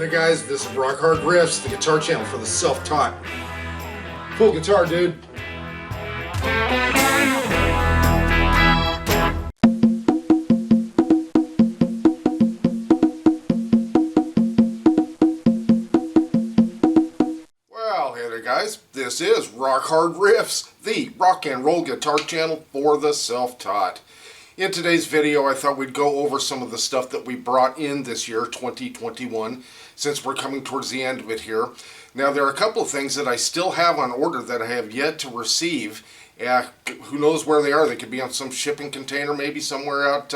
there guys, this is RHR Riffs, the guitar channel for the self-taught. Cool guitar, dude. Well, hey there guys, this is RHR Riffs, the rock and roll guitar channel for the self-taught. In today's video, I thought we'd go over some of the stuff that we brought in this year, 2021, since we're coming towards the end of it here. Now, there are a couple of things that I still have on order that I have yet to receive. Who knows where they are? They could be on some shipping container, maybe somewhere out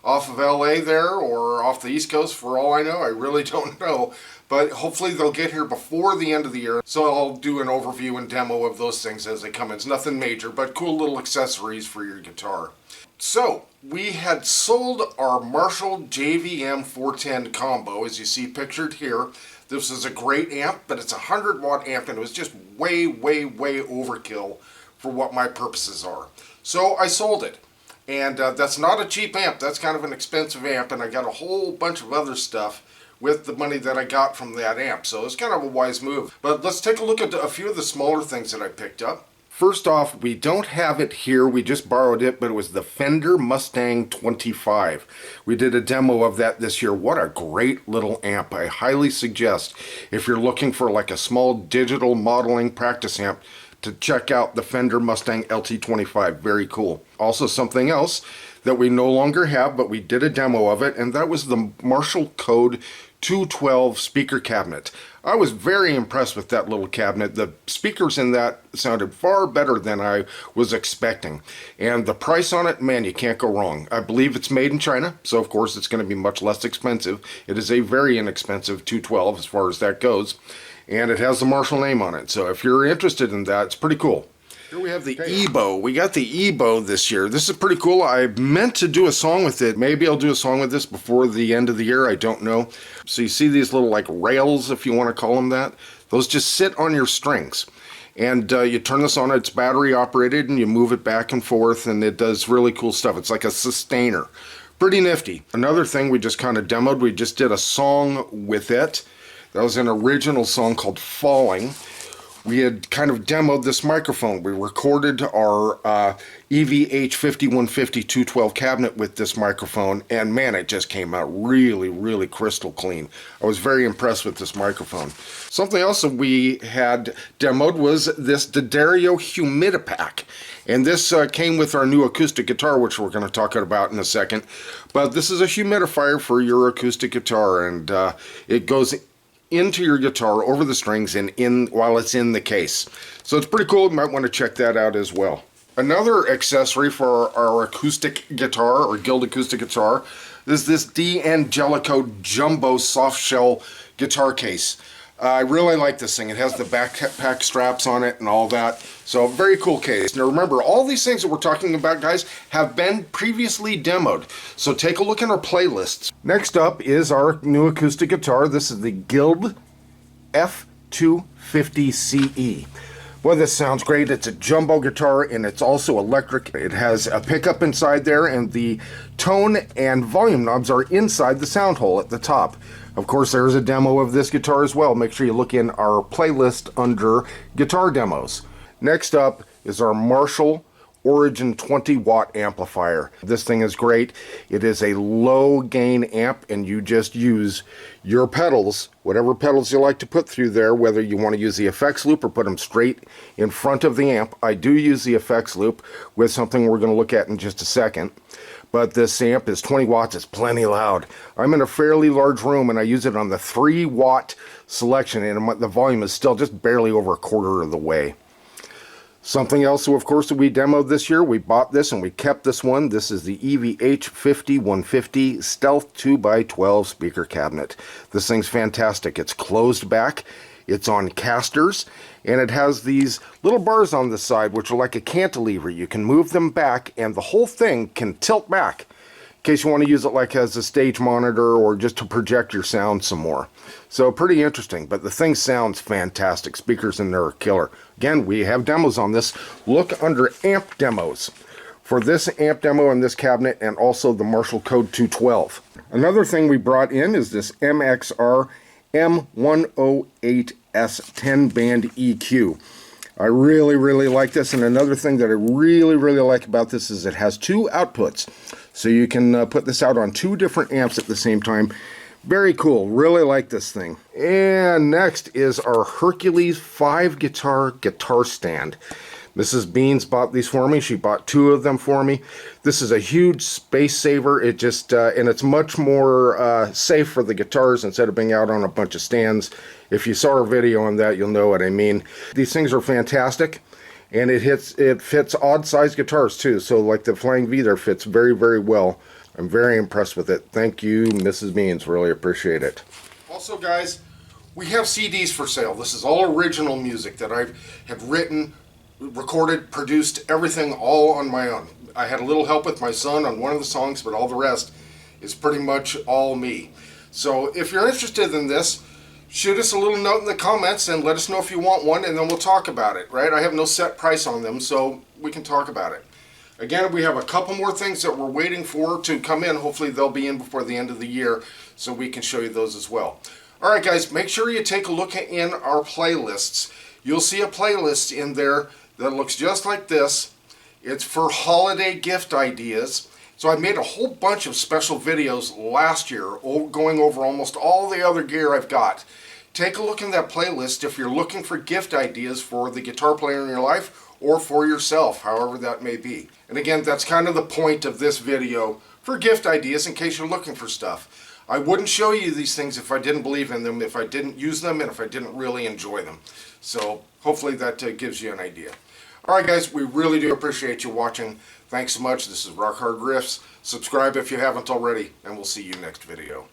off of LA there, or off the East Coast, for all I know. I really don't know. But hopefully they'll get here before the end of the year, so I'll do an overview and demo of those things as they come in. It's nothing major, but cool little accessories for your guitar. So, we had sold our Marshall JVM 410 combo, as you see pictured here. This is a great amp, but it's a 100-watt amp, and it was just way overkill for what my purposes are. So I sold it. And that's not a cheap amp, that's kind of an expensive amp, and I got a whole bunch of other stuff with the money that I got from that amp. So it's kind of a wise move. But let's take a look at a few of the smaller things that I picked up. First off, we don't have it here, we just borrowed it, but it was the Fender Mustang 25. We did a demo of that this year. What a great little amp. I highly suggest, if you're looking for like a small digital modeling practice amp, to check out the Fender Mustang LT25. Very cool. Also something else that we no longer have, but we did a demo of it, and that was the Marshall Code 212 speaker cabinet. I was very impressed with that little cabinet. The speakers in that sounded far better than I was expecting. And the price on it, man, you can't go wrong. I believe it's made in China, so of course it's going to be much less expensive. It is a very inexpensive 212 as far as that goes. And it has the Marshall name on it. So if you're interested in that, it's pretty cool. Here we have the EBO. We got the EBO this year. This is pretty cool. I meant to do a song with it. Maybe I'll do a song with this before the end of the year. I don't know. So you see these little like rails, if you want to call them that. Those just sit on your strings. And you turn this on, it's battery operated, and you move it back and forth, and it does really cool stuff. It's like a sustainer. Pretty nifty. Another thing we just kind of demoed, we just did a song with it. That was an original song called Falling. We had kind of demoed this microphone. We recorded our EVH 5150 212 cabinet with this microphone, and man, it just came out really crystal clean. I was very impressed with this microphone. Something else that we had demoed was this D'Addario Humidipack. And this came with our new acoustic guitar, which we're going to talk about in a second. But this is a humidifier for your acoustic guitar, and it goes into your guitar over the strings and in while it's in the case. So it's pretty cool. You might want to check that out as well. Another accessory for our acoustic guitar, or Guild acoustic guitar, is this D'Angelico Jumbo soft shell guitar case. I really like this thing. It has the backpack straps on it and all that. So very cool case. Now remember, all these things that we're talking about, guys, have been previously demoed. So take a look in our playlists. Next up is our new acoustic guitar. This is the Guild F250CE. Boy, this sounds great. It's a jumbo guitar, and it's also electric. It has a pickup inside there, and the tone and volume knobs are inside the sound hole at the top. Of course, there's a demo of this guitar as well. Make sure you look in our playlist under guitar demos. Next up is our Marshall Origin 20-watt amplifier. This thing is great. It is a low gain amp, and you just use your pedals, whatever pedals you like to put through there, whether you want to use the effects loop or put them straight in front of the amp. I do use the effects loop with something we're going to look at in just a second. But this amp is 20 watts, it's plenty loud. I'm in a fairly large room, and I use it on the 3-watt selection, and the volume is still just barely over a quarter of the way. Something else, of course, that we demoed this year, we bought this and we kept this one. This is the EVH 5150 Stealth 2x12 speaker cabinet. This thing's fantastic. It's closed back, it's on casters, and it has these little bars on the side which are like a cantilever. You can move them back, and the whole thing can tilt back in case you want to use it like as a stage monitor or just to project your sound some more. So pretty interesting, but the thing sounds fantastic. Speakers in there are killer. Again, we have demos on this. Look under amp demos for this amp demo and this cabinet, and also the Marshall Code 212. Another thing we brought in is this MXR M108S 10-band EQ. I really like this, and another thing that I really like about this is it has two outputs, so you can put this out on two different amps at the same time. Very cool. Really like this thing. And next is our Hercules 5-guitar guitar stand. Mrs. Beans bought these for me. She bought two of them for me. This is a huge space saver. It just and it's much more safe for the guitars instead of being out on a bunch of stands. If you saw our video on that, you'll know what I mean. These things are fantastic, and it fits odd size guitars too. So like the Flying V there fits very well. I'm very impressed with it. Thank you, Mrs. Beans. Really appreciate it. Also, guys, we have CDs for sale. This is all original music that I have written, recorded, produced, everything all on my own. I had a little help with my son on one of the songs, but all the rest is pretty much all me. So if you're interested in this, shoot us a little note in the comments and let us know if you want one, and then we'll talk about it, right? I have no set price on them, so we can talk about it. Again, we have a couple more things that we're waiting for to come in. Hopefully they'll be in before the end of the year, so we can show you those as well. Alright guys, make sure you take a look in our playlists. You'll see a playlist in there that looks just like this. It's for holiday gift ideas. So I made a whole bunch of special videos last year going over almost all the other gear I've got. Take a look in that playlist if you're looking for gift ideas for the guitar player in your life or for yourself, however that may be. And again, that's kind of the point of this video, for gift ideas in case you're looking for stuff. I wouldn't show you these things if I didn't believe in them, if I didn't use them, and if I didn't really enjoy them. So hopefully that gives you an idea. Alright guys, we really do appreciate you watching. Thanks so much. This is Rock Hard Riffs. Subscribe if you haven't already, and we'll see you next video.